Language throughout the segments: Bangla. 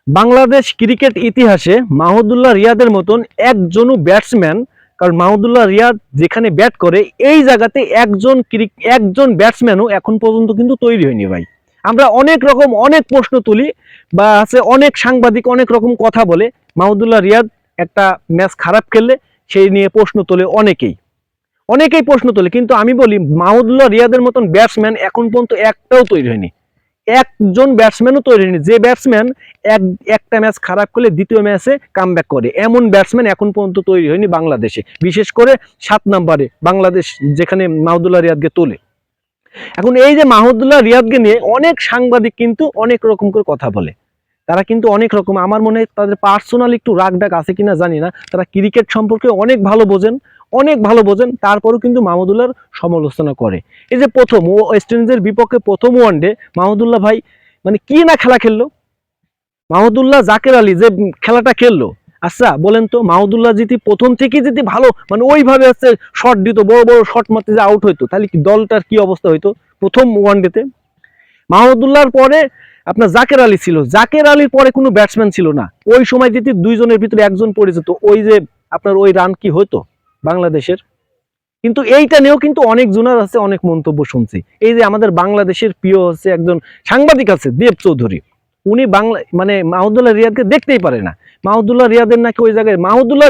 বাংলাদেশ ক্রিকেট ইতিহাসে মাহমুদুল্লাহ রিয়াদের মতন একজনও ব্যাটসম্যান, কারণ মাহমুদুল্লাহ রিয়াদ যেখানে ব্যাট করে এই জায়গাতে একজন ব্যাটসম্যানও এখন পর্যন্ত কিন্তু তৈরি হয়নি ভাই। আমরা অনেক রকম অনেক প্রশ্ন তুলি বা আছে অনেক সাংবাদিক অনেক রকম কথা বলে, মাহমুদুল্লাহ রিয়াদ একটা ম্যাচ খারাপ খেললে সেই নিয়ে প্রশ্ন তোলে অনেকেই প্রশ্ন তোলে, কিন্তু আমি বলি মাহমুদুল্লাহ রিয়াদের মতন ব্যাটসম্যান এখন পর্যন্ত একটাও তৈরি হয়নি, একজন ব্যাটসম্যানও তৈরি হয়নি যে ব্যাটসম্যান একটা ম্যাচ খারাপ করলে দ্বিতীয় ম্যাচে কামব্যাক করে, এমন ব্যাটসম্যান এখন পর্যন্ত তৈরি হয়নি বাংলাদেশে, বিশেষ করে 7 নম্বরে বাংলাদেশ যেখানে মাহমুদুল্লাহ রিয়াদকে তোলে। এখন এই যে মাহমুদুল্লাহ রিয়াদকে নিয়ে অনেক সাংবাদিক কিন্তু অনেক রকম করে কথা বলে, তারা কিন্তু অনেক রকম, আমার মনে হয় তাদের পার্সোনাল একটু রাগ ডাক আছে কিনা জানি না, তারা ক্রিকেট সম্পর্কে অনেক ভালো বোঝেন, তারপরেও কিন্তু মাহমুদুল্লাহর সমালোচনা করে। এই যে প্রথম ওয়েস্ট ইন্ডিজের বিপক্ষে প্রথম ওয়ানডে মাহমুদুল্লাহ ভাই মানে কি না খেলা খেললো, মাহমুদুল্লাহ জাকের আলী যে খেলাটা খেললো, আচ্ছা বলেন তো মাহমুদুল্লাহ যদি প্রথম থেকে যদি ভালো মানে ওইভাবে হচ্ছে শট দিত, বড় বড় শট মারতে যে আউট হইতো, তাহলে কি দলটার কি অবস্থা হইতো প্রথম ওয়ানডেতে। মাহমুদুল্লাহর পরে আপনার জাকের আলী ছিল, জাকের আলীর পরে কোনো ব্যাটসম্যান ছিল না, ওই সময় যদি দুইজনের ভিতরে একজন পড়ে যেত, ওই যে আপনার ওই রান কি হতো বাংলাদেশের। কিন্তু এইটা নিয়েও কিন্তু অনেক জনের আছে অনেক মন্তব্য শুনছি। এই যে আমাদের বাংলাদেশের প্রিয় হচ্ছে একজন সাংবাদিক আছে দেব চৌধুরী, উনি বাংলা মানে মাহমুদুল্লাহ রিয়াদকে দেখতেই পারে না, মাহমুদুল্লাহ রিয়াদের নাকি ওই জায়গায় মাহমুদুল্লাহ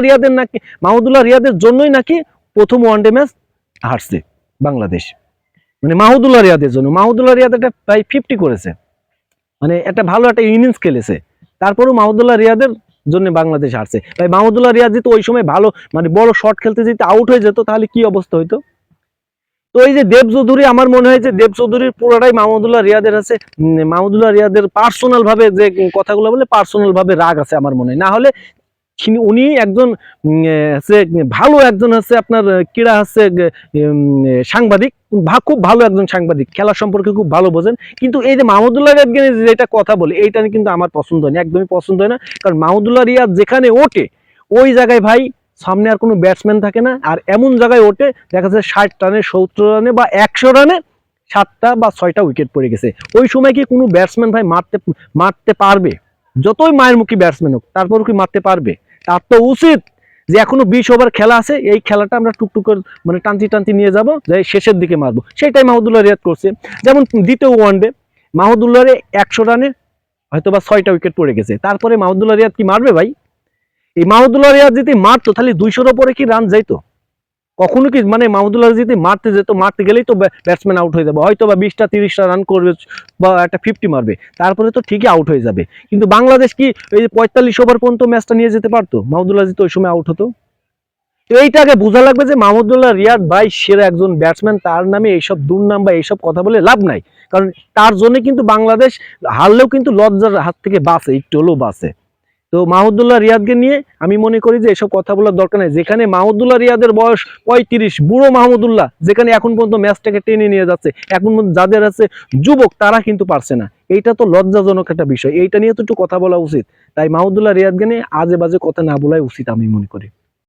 রিয়াদের জন্যই নাকি প্রথম ওয়ানডে ম্যাচ হারছে বাংলাদেশ, মানে মাহমুদুল্লাহ রিয়াদের জন্য। মাহমুদুল্লাহ রিয়াদ একটা প্রায় 50 করেছে, মানে একটা ভালো একটা ইনিংস খেলেছে, তারপরেও মাহমুদুল্লাহ রিয়াদের জন্য বাংলাদেশ হারছে। তাই মাহমুদুল্লাহ রিয়াদ যেহেতু ওই সময় ভালো মানে বড় শট খেলতে যেতে আউট হয়ে যেত, তাহলে কি অবস্থা হইতো। তো এই যে দেব চৌধুরী, আমার মনে হয় যে দেব চৌধুরীর পুরোটাই মাহমুদুল্লাহ রিয়াদের আছে, মাহমুদুল্লাহ রিয়াদের পার্সোনাল ভাবে যে কথাগুলো বলে পার্সোনাল ভাবে রাগ আছে আমার মনে হয়, না হলে উনি একজন ভালো একজন হচ্ছে আপনার ক্রীড়া হচ্ছে সাংবাদিক, খুব ভালো একজন সাংবাদিক, খেলা সম্পর্কে খুব ভালো বোঝেন। কিন্তু এই যে মাহমুদুল্লাহ রিয়াদ যেটা কথা বলে এইটা কিন্তু আমার পছন্দ হয় না, একদমই পছন্দ হয় না। কারণ মাহমুদুল্লাহ রিয়াদ যেখানে ওঠে ওই জায়গায় ভাই সামনে আর কোনো ব্যাটসম্যান থাকে না, আর এমন জায়গায় ওঠে দেখা যাচ্ছে 60 রানে 70 রানে বা 100 রানে 7টা বা 6টা উইকেট পড়ে গেছে। ওই সময় কি কোনো ব্যাটসম্যান ভাই মারতে পারবে? যতই মায়ের মুখী ব্যাটসম্যান হোক তারপরও কি মারতে পারবে? তার তো উচিত যে এখনো 20 ওভার খেলা আছে, এই খেলাটা আমরা টুকটুক করে মানে টানতি নিয়ে যাবো, যে শেষের দিকে মারবো, সেটাই মাহমুদুল্লাহ রিয়াদ করছে। যেমন দ্বিতীয় ওয়ানডে মাহমুদুল্লাহর 100 রানে হয়তো বা 6টা উইকেট পড়ে গেছে, তারপরে মাহমুদুল্লাহ রিয়াদ কি মারবে ভাই? এই মাহমুদুল্লাহ রিয়াদ যদি মারতো তাহলে 200-র উপরে কি রান যাইতো কখনো? কি মানে মাহমুদুল্লাহ যদি মারতে যেত, মারতে গেলেই তো ব্যাটসম্যান আউট হয়ে যাবে, হয়তো বা 20টা 30টা রান করবে বা একটা 50 মারবে, তারপরে তো ঠিকই আউট হয়ে যাবে। কিন্তু বাংলাদেশ কি এই যে 45 ওভার পর্যন্ত ম্যাচটা নিয়ে যেতে পারতো মাহমুদুল্লাহ যদি ওই সময় আউট হতো? তো এইটাকে বোঝা লাগবে যে মাহমুদুল্লাহ রিয়াদ ভাই সেরা একজন ব্যাটসম্যান, তার নামে এইসব দুর্নাম বা এইসব কথা বলে লাভ নাই। কারণ তার জন্য কিন্তু বাংলাদেশ হারলেও কিন্তু লজ্জার হাত থেকে বাঁচে, একটু হলেও বাঁচে। তো মাহমুদুল্লাহ রিয়াদকে নিয়ে আমি মনে করি যে এসব কথা বলার দরকার নেই। যেখানে মাহমুদুল্লাহ রিয়াদের বয়স 35, বুড়ো মাহমুদুল্লাহ যেখানে এখন পর্যন্ত ম্যাচটাকে টেনে নিয়ে যাচ্ছে, এখন যাদের আছে যুবক তারা কিন্তু পারছে না, এইটা তো লজ্জাজনক একটা বিষয়, এইটা নিয়ে তো একটু কথা বলা উচিত। তাই মাহমুদুল্লাহ রিয়াদকে নিয়ে আজে বাজে কথা না বলাই উচিত আমি মনে করি।